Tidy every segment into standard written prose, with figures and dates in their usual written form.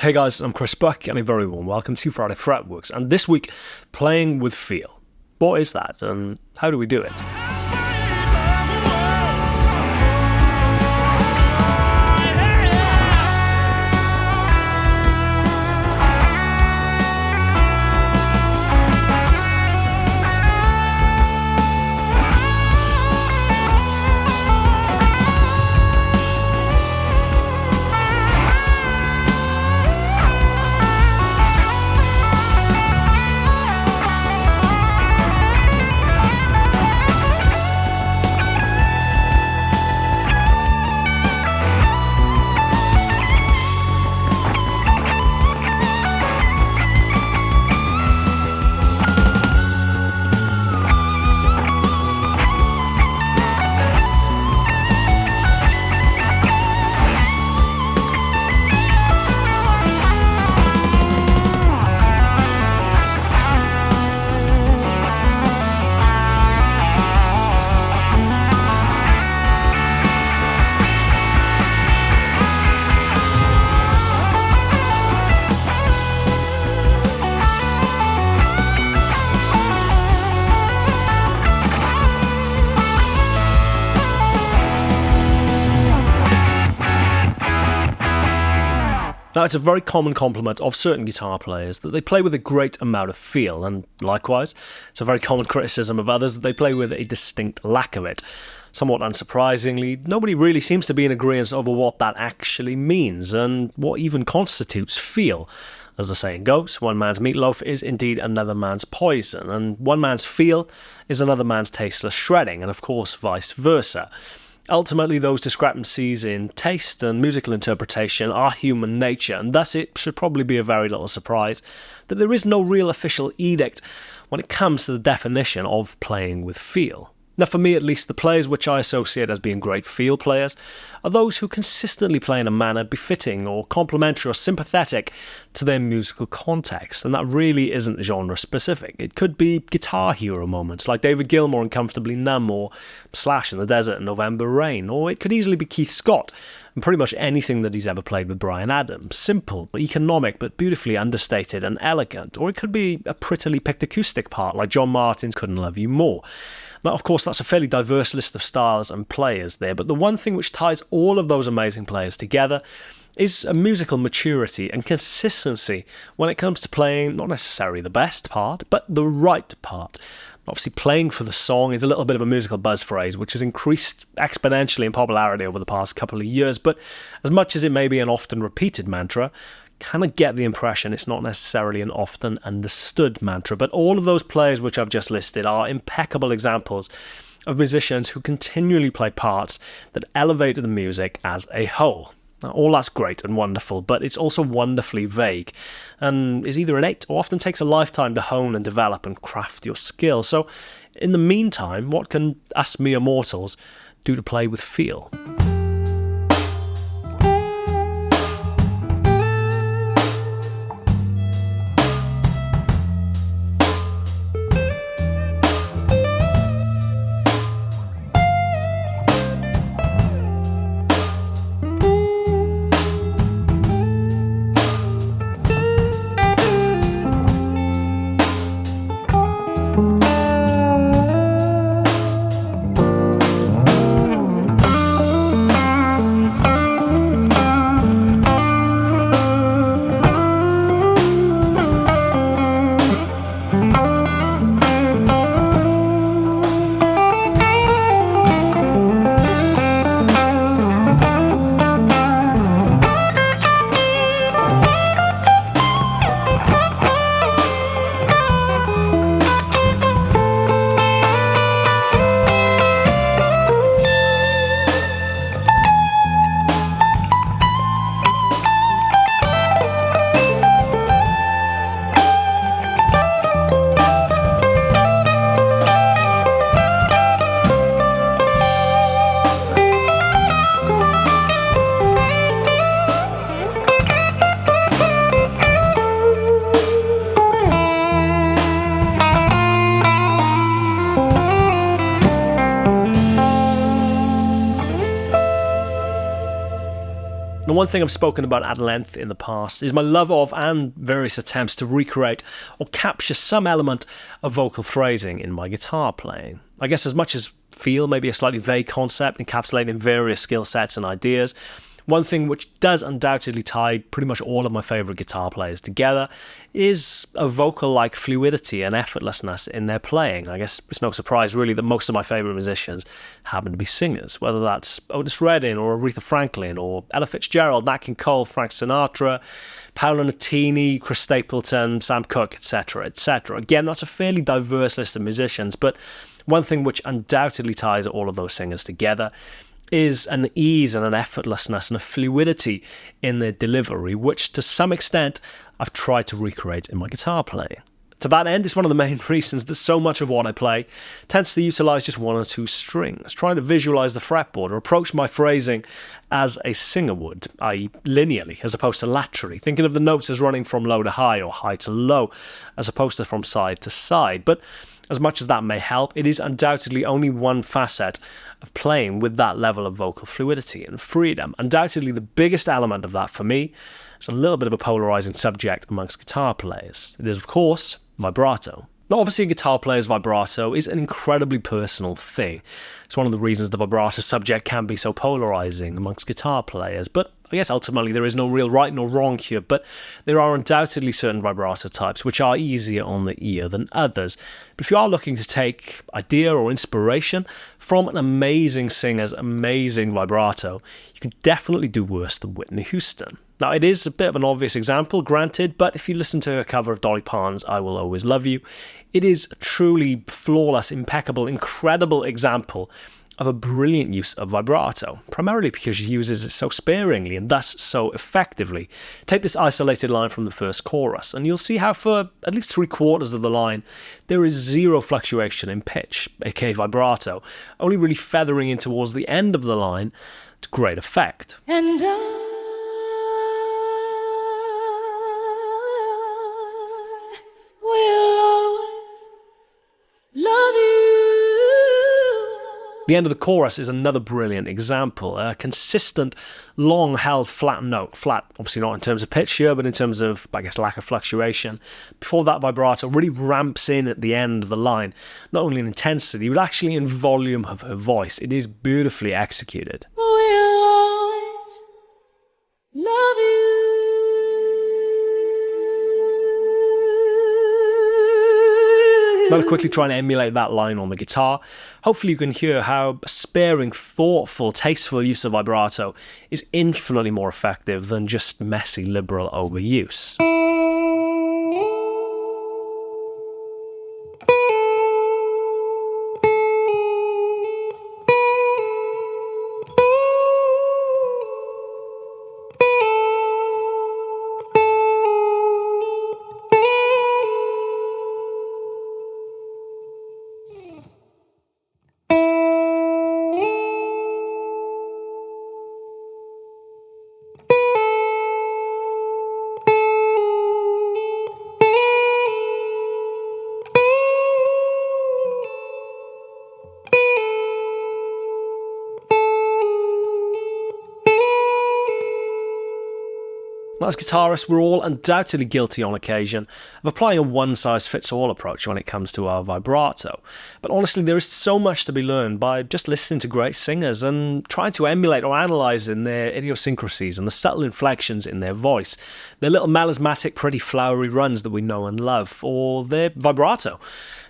Hey guys, I'm Chris Buck and a very warm welcome to Friday Fretworks, and this week, playing with feel. What is that and how do we do it? Now, it's a very common compliment of certain guitar players that they play with a great amount of feel, and likewise, it's a very common criticism of others that they play with a distinct lack of it. Somewhat unsurprisingly, nobody really seems to be in agreement over what that actually means, and what even constitutes feel. As the saying goes, one man's meatloaf is indeed another man's poison, and one man's feel is another man's tasteless shredding, and of course vice versa. Ultimately, those discrepancies in taste and musical interpretation are human nature, and thus it should probably be a very little surprise that there is no real official edict when it comes to the definition of playing with feel. Now, for me at least, the players which I associate as being great feel players are those who consistently play in a manner befitting or complementary or sympathetic to their musical context, and that really isn't genre specific. It could be guitar hero moments like David Gilmour in Comfortably Numb, or Slash in The Desert and November Rain, or it could easily be Keith Scott and pretty much anything that he's ever played with Bryan Adams. Simple, economic, but beautifully understated and elegant. Or it could be a prettily picked acoustic part like John Martyn's Couldn't Love You More. Now, of course, that's a fairly diverse list of styles and players there, but the one thing which ties all of those amazing players together is a musical maturity and consistency when it comes to playing not necessarily the best part, but the right part. Obviously, playing for the song is a little bit of a musical buzz phrase, which has increased exponentially in popularity over the past couple of years, but as much as it may be an often repeated mantra, kind of get the impression it's not necessarily an often understood mantra. But all of those players which I've just listed are impeccable examples of musicians who continually play parts that elevate the music as a whole. Now, all that's great and wonderful, but it's also wonderfully vague and is either innate or often takes a lifetime to hone and develop and craft your skill. So in the meantime, what can us mere mortals do to play with feel? one thing I've spoken about at length in the past is my love of and various attempts to recreate or capture some element of vocal phrasing in my guitar playing. I guess as much as feel maybe a slightly vague concept encapsulating various skill sets and ideas, one thing which does undoubtedly tie pretty much all of my favourite guitar players together is a vocal-like fluidity and effortlessness in their playing. I guess it's no surprise really that most of my favourite musicians happen to be singers, whether that's Otis Redding or Aretha Franklin or Ella Fitzgerald, Nat King Cole, Frank Sinatra, Paolo Nutini, Chris Stapleton, Sam Cooke, etc., etc. Again, that's a fairly diverse list of musicians, but one thing which undoubtedly ties all of those singers together is an ease and an effortlessness and a fluidity in their delivery, which to some extent I've tried to recreate in my guitar playing. To that end, it's one of the main reasons that so much of what I play tends to utilise just one or two strings, trying to visualise the fretboard or approach my phrasing as a singer would, i.e. linearly as opposed to laterally, thinking of the notes as running from low to high or high to low as opposed to from side to side. But as much as that may help, it is undoubtedly only one facet of playing with that level of vocal fluidity and freedom. Undoubtedly the biggest element of that for me is a little bit of a polarising subject amongst guitar players. It is, of course, vibrato. Now, obviously, a guitar player's vibrato is an incredibly personal thing. It's one of the reasons the vibrato subject can be so polarising amongst guitar players, but I guess ultimately there is no real right nor wrong here, but there are undoubtedly certain vibrato types which are easier on the ear than others. But if you are looking to take idea or inspiration from an amazing singer's amazing vibrato, you can definitely do worse than Whitney Houston. Now, it is a bit of an obvious example, granted, but if you listen to her cover of Dolly Parton's I Will Always Love You, it is a truly flawless, impeccable, incredible example of a brilliant use of vibrato, primarily because she uses it so sparingly and thus so effectively. Take this isolated line from the first chorus, and you'll see how for at least 3/4 of the line, there is zero fluctuation in pitch, aka vibrato, only really feathering in towards the end of the line to great effect. And love you. The end of the chorus is another brilliant example. A consistent, long-held flat note. Flat, obviously not in terms of pitch here, but in terms of, I guess, lack of fluctuation. Before that vibrato really ramps in at the end of the line, not only in intensity, but actually in volume of her voice. It is beautifully executed. We'll always love you. I'm going to quickly try and emulate that line on the guitar. Hopefully you can hear how sparing, thoughtful, tasteful use of vibrato is infinitely more effective than just messy liberal overuse. As guitarists, we're all undoubtedly guilty on occasion of applying a one-size-fits-all approach when it comes to our vibrato. But honestly, there is so much to be learned by just listening to great singers and trying to emulate or analyse in their idiosyncrasies and the subtle inflections in their voice, their little melismatic, pretty flowery runs that we know and love, or their vibrato,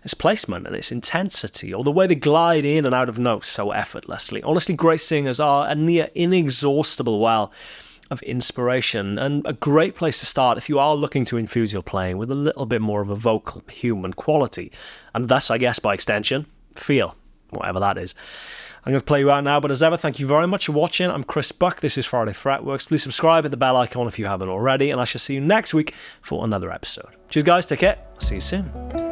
its placement and its intensity, or the way they glide in and out of notes so effortlessly. Honestly, great singers are a near inexhaustible well of inspiration, and a great place to start if you are looking to infuse your playing with a little bit more of a vocal human quality, and thus, I guess, by extension, feel, whatever that is. I'm going to play you out now, but as ever, thank you very much for watching. I'm Chris Buck, this is Friday Fretworks. Please subscribe, hit the bell icon if you haven't already, and I shall see you next week for another episode. Cheers guys, take care, see you soon.